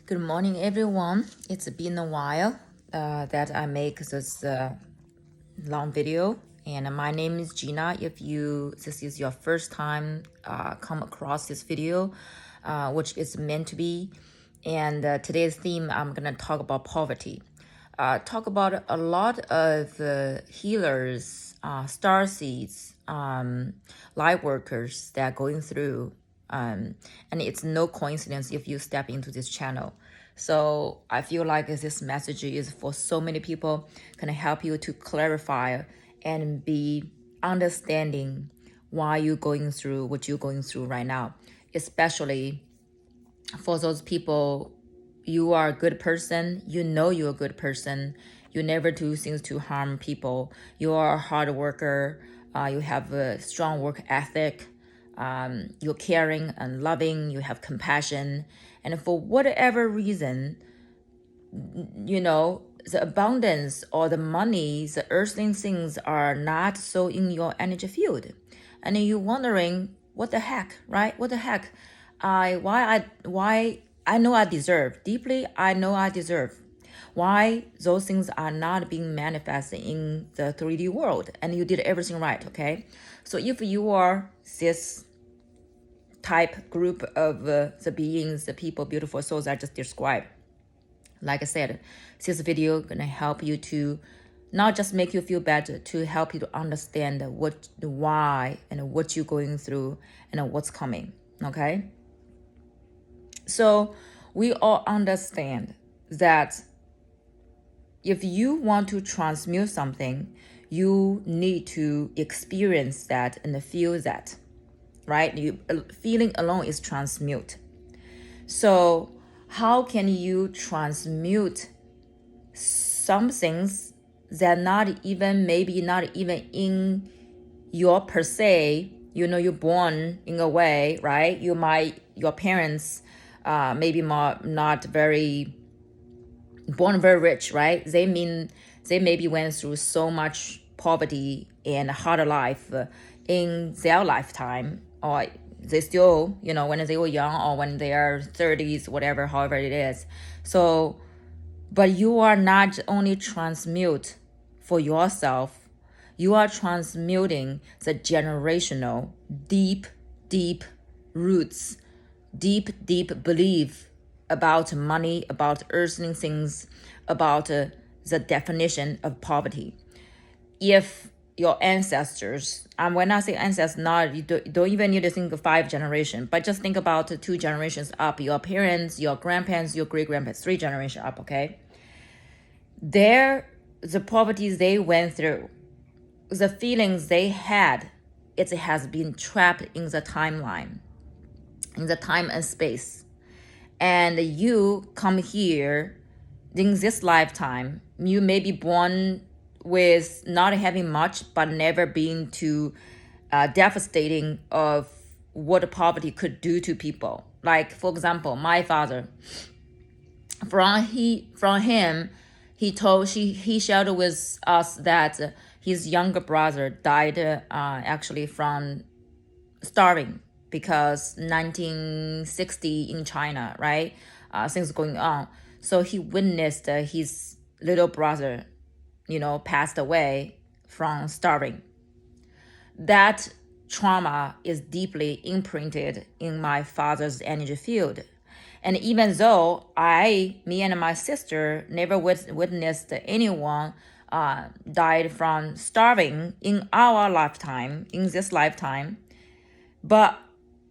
Good morning, everyone. It's been a while that I make this long video, and my name is Gina. If this is your first time come across this video, which is meant to be, and today's theme, I'm gonna talk about poverty. Talk about a lot of healers, star seeds, light workers that are going through. And it's no coincidence if you step into this channel. So I feel like this message is for so many people, can help you to clarify and be understanding why you're going through what you're going through right now, especially for those people. You are a good person, you're a good person, you never do things to harm people, you are a hard worker, you have a strong work ethic, you're caring and loving, you have compassion, and for whatever reason, the abundance or the money, the earthly things are not so in your energy field, and you're wondering what the heck, right? What the heck? Why I know I deserve deeply. I know I deserve. Why those things are not being manifested in the 3D world, and you did everything right, okay? So if you are this type group of the beings, the people, beautiful souls I just described, like I said, this video gonna help you to not just make you feel better, to help you to understand why and what you're going through and what's coming, okay? So we all understand that if you want to transmute something, you need to experience that and feel that, right? Feeling alone is transmute. So how can you transmute some things that maybe not even in your per se, you're born in a way, right? Your parents maybe not very born very rich, right? They maybe went through so much poverty and hard life in their lifetime, or they still, when they were young or when they are 30s, whatever, however it is. So, but you are not only transmute for yourself, you are transmuting the generational, deep roots, deep belief about money, about earthly things, about the definition of poverty. If your ancestors, when I say ancestors, you don't even need to think of 5 generations, but just think about 2 generations up, your parents, your grandparents, your great-grandparents, 3 generations up, okay? The poverties they went through, the feelings they had, it has been trapped in the timeline, in the time and space. And you come here in this lifetime, you may be born with not having much, but never being too devastating of what poverty could do to people. Like, for example, my father, from him, he shared with us that his younger brother died actually from starving, because 1960 in China, right? Things going on. So he witnessed his little brother, passed away from starving. That trauma is deeply imprinted in my father's energy field. And even though me and my sister never witnessed anyone died from starving in our lifetime, in this lifetime, but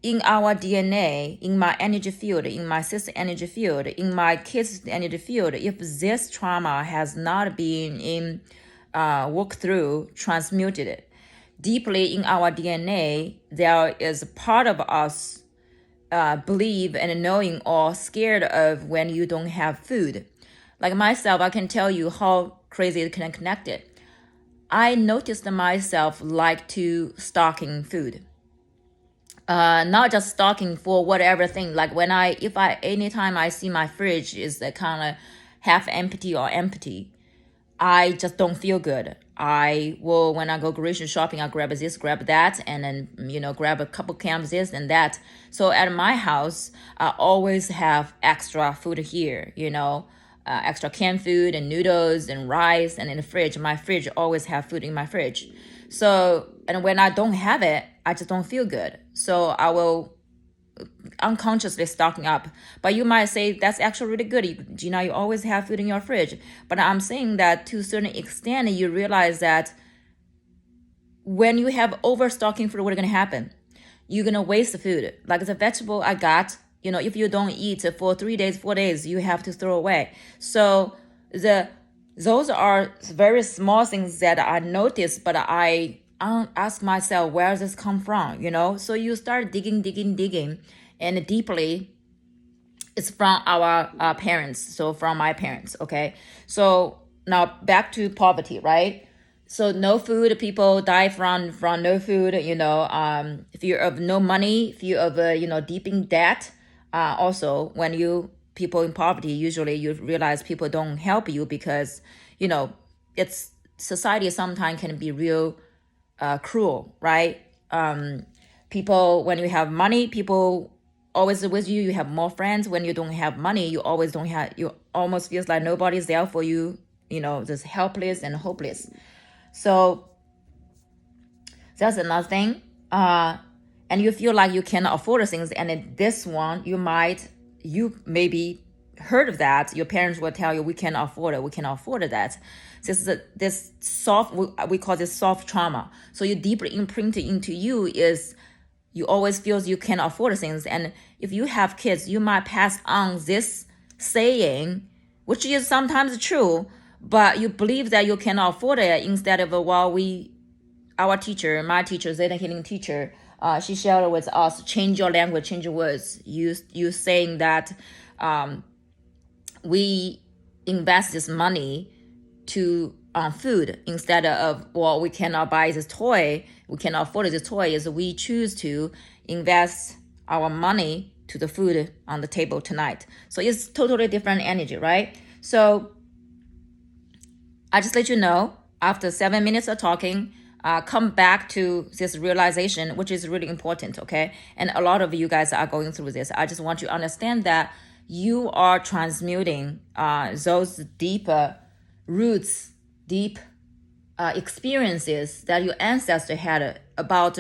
in our DNA, in my energy field, in my sister's energy field, in my kids' energy field, if this trauma has not been worked through, transmuted deeply in our DNA, there is a part of us believe and knowing or scared of when you don't have food. Like myself, I can tell you how crazy it can connect it. I noticed myself like to stocking food. Not just stocking for whatever thing. Like anytime I see my fridge is kind of half empty or empty, I just don't feel good. I will, when I go grocery shopping, I'll grab this, grab that, and then, grab a couple cans this and that. So at my house, I always have extra food here, extra canned food and noodles and rice, and in the fridge, my fridge always have food in my fridge. So, and when I don't have it, I just don't feel good. So I will unconsciously stocking up. But you might say that's actually really good. You always have food in your fridge. But I'm saying that to a certain extent, you realize that when you have overstocking food, what's going to happen? You're going to waste the food. Like the vegetable I got, if you don't eat for 3 days, 4 days, you have to throw away. So those are very small things that I noticed, but I ask myself, where does this come from? So you start digging, and deeply, it's from our parents. So from my parents, okay? So now back to poverty, right? So no food, people die from no food, fear of no money, fear of, deep in debt. Also, when people in poverty, usually you realize people don't help you because, it's society sometimes can be real cruel, right? People, when you have money, people always with you. You have more friends. When you don't have money, you almost feels like nobody's there for you, just helpless and hopeless. So that's another thing. And you feel like you cannot afford things. And in this one, you maybe heard of that. Your parents will tell you, we cannot afford it. We cannot afford that. This soft, we call this soft trauma. So you deeply imprinted into you is you always feel you cannot afford things. And if you have kids, you might pass on this saying, which is sometimes true, but you believe that you cannot afford it instead of, my teacher, Theta Healing teacher, she shared with us, change your language, change your words. You saying that we invest this money to food instead of, we cannot buy this toy, we cannot afford this toy, is we choose to invest our money to the food on the table tonight. So it's totally different energy, right? So I just let you know, after 7 minutes of talking, come back to this realization, which is really important, okay? And a lot of you guys are going through this. I just want you to understand that you are transmuting those deeper roots, deep experiences that your ancestor had about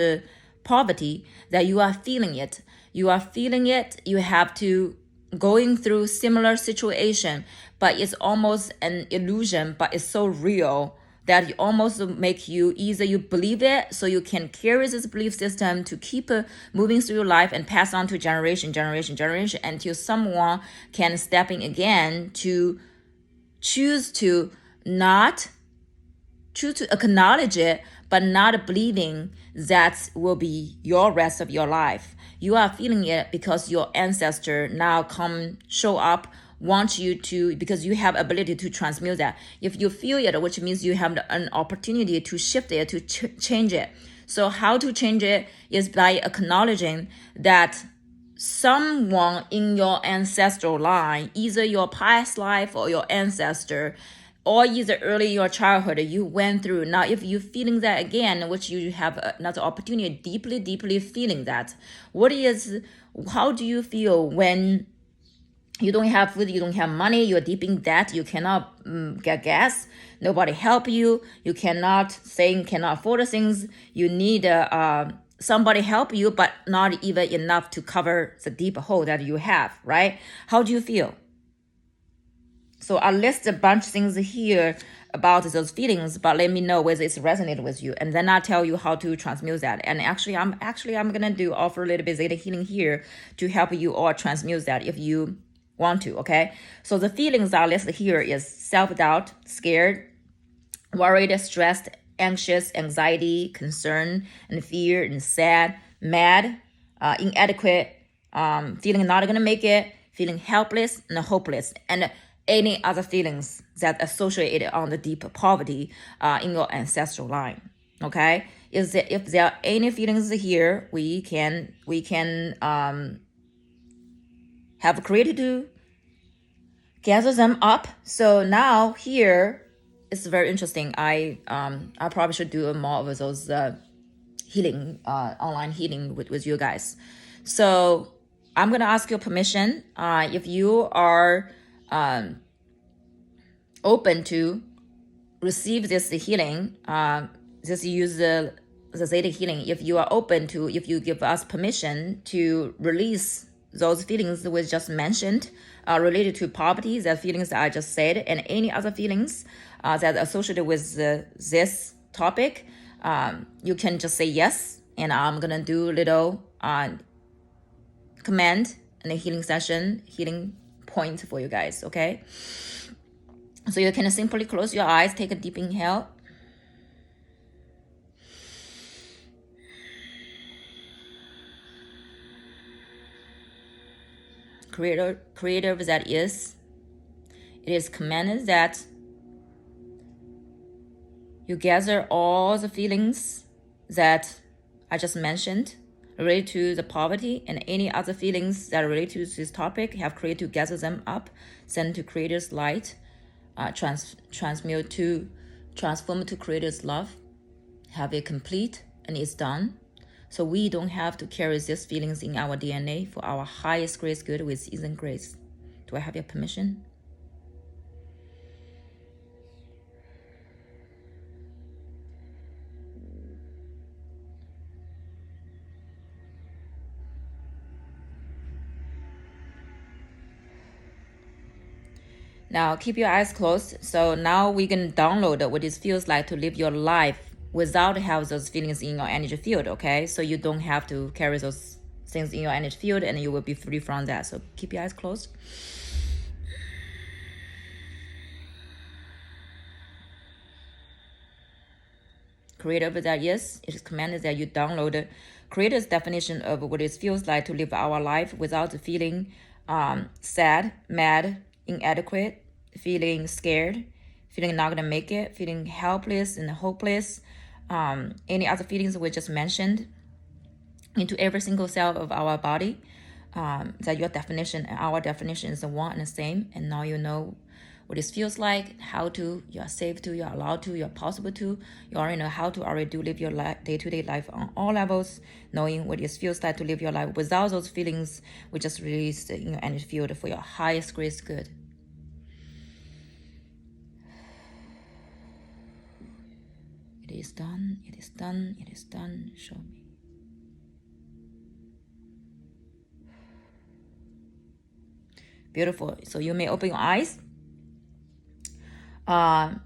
poverty, that you are feeling it. You are feeling it. You have to going through similar situation, but it's almost an illusion, but it's so real that it almost make you, either you believe it so you can carry this belief system to keep moving through your life and pass on to generation until someone can step in again to choose to acknowledge it, but not believing that will be your rest of your life. You are feeling it because your ancestor now show up, want you to, because you have ability to transmute that. If you feel it, which means you have an opportunity to shift it, to change it. So how to change it is by acknowledging that someone in your ancestral line, either your past life or your ancestor, or either early in your childhood you went through. Now, if you're feeling that again, which you have another opportunity, deeply feeling that, how do you feel when you don't have food, you don't have money, you're deep in debt, you cannot get gas, nobody help you, you cannot afford things, you need somebody help you, but not even enough to cover the deep hole that you have, right? How do you feel? So I list a bunch of things here about those feelings, but let me know whether it's resonated with you, and then I'll tell you how to transmute that. And actually, I'm gonna offer a little bit Theta Healing here to help you all transmute that if you want to. Okay, so the feelings I listed here is self-doubt, scared, worried, stressed, anxious, anxiety, concern, and fear, and sad, mad, inadequate, feeling not gonna make it, feeling helpless and hopeless, and any other feelings that associated on the deep poverty in your ancestral line. Okay, if there are any feelings here, we can have created to gather them up. So now here, it's very interesting. I probably should do more of those healing, online healing with you guys. So I'm gonna ask your permission. If you are open to receive this healing, just use the Theta Healing. If you are open to, if you give us permission to release those feelings we just mentioned, related to poverty, the feelings that I just said, and any other feelings that are associated with this topic, you can just say yes, and I'm gonna do a little command and a healing session, healing point for you guys, okay? So you can simply close your eyes, take a deep inhale. Creator that is, it is commanded that you gather all the feelings that I just mentioned related to the poverty and any other feelings that are related to this topic, have created to gather them up, send to Creator's light, transform to Creator's love, have it complete, and it's done. So we don't have to carry these feelings in our DNA for our highest grace good with ease and grace. Do I have your permission? Now keep your eyes closed. So now we can download what it feels like to live your life without have those feelings in your energy field, okay? So you don't have to carry those things in your energy field, and you will be free from that. So keep your eyes closed. Creator that is, it is commanded that you download Creator's definition of what it feels like to live our life without feeling sad, mad, inadequate, feeling scared, feeling not gonna make it, feeling helpless and hopeless, any other feelings we just mentioned, into every single cell of our body. That your definition and our definition is the one and the same, and now you know what it feels like, how to, you're safe to, you're allowed to, you're possible to, you already know how to already do live your day-to-day life on all levels, knowing what it feels like to live your life without those feelings we just released in your energy field for your highest grace good. It is done, it is done, it is done, show me. Beautiful. So you may open your eyes. And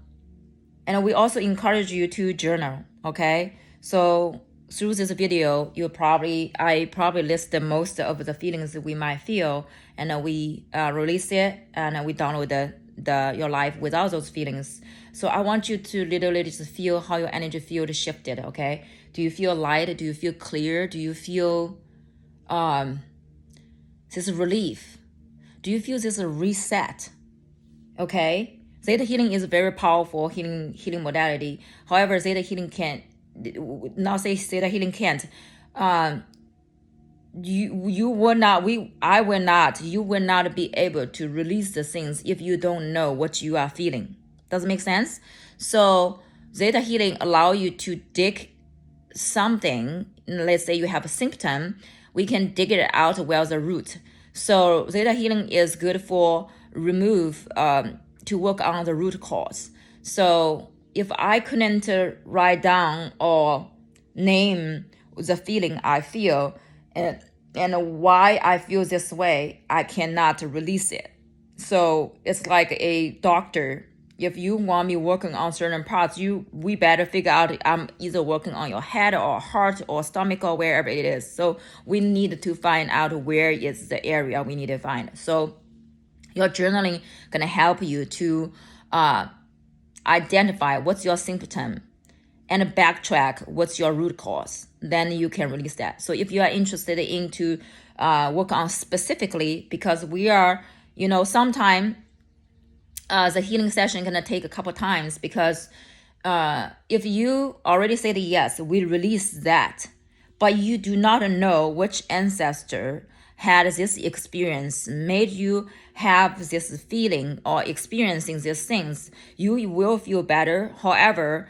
we also encourage you to journal, okay? So through this video, I probably list the most of the feelings that we might feel, and we release it, and we download your life without those feelings. So I want you to literally just feel how your energy field shifted, okay? Do you feel light? Do you feel clear? Do you feel this relief? Do you feel this reset? Okay? Theta Healing is a very powerful healing modality. However, Theta Healing can't, not say Theta Healing can't. You will not be able to release the things if you don't know what you are feeling. Does it make sense? So Theta Healing allow you to dig something. Let's say you have a symptom, we can dig it out where the root. So Theta Healing is good for to work on the root cause. So if I couldn't write down or name the feeling I feel and why I feel this way, I cannot release it. So it's like a doctor. If you want me working on certain parts, we better figure out I'm either working on your head or heart or stomach or wherever it is. So we need to find out where is the area we need to find. So your journaling gonna help you to identify what's your symptom and backtrack what's your root cause. Then you can release that. So if you are interested in to work on specifically, because we are, sometime the healing session gonna take a couple times, because if you already said yes, we release that, but you do not know which ancestor had this experience, made you have this feeling or experiencing these things, you will feel better. However,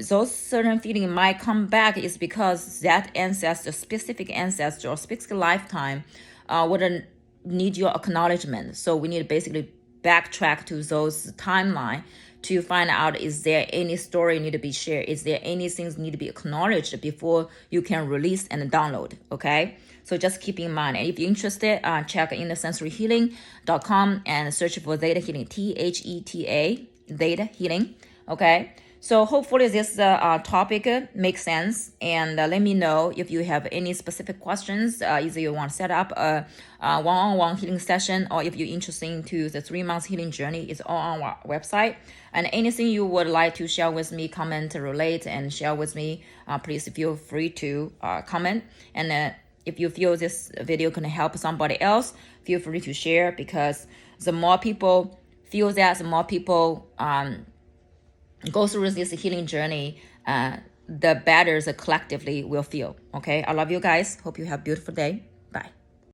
those certain feeling might come back is because that ancestor, specific ancestor or specific lifetime would need your acknowledgement. So we need to basically backtrack to those timeline to find out, is there any story need to be shared? Is there any things need to be acknowledged before you can release and download? Okay, so just keep in mind. And if you're interested, check innersensoryhealing.com and search for Theta Healing, THETA, Theta Healing. Okay, so hopefully this topic makes sense, and let me know if you have any specific questions. Either you want to set up a one-on-one healing session, or if you're interested into the 3 months healing journey, it's all on our website. And anything you would like to share with me, comment, relate, and share with me, please feel free to comment. And if you feel this video can help somebody else, feel free to share, because the more people feel that, the more people go through this healing journey, the better the collectively will feel. Okay, I love you guys. Hope you have a beautiful day.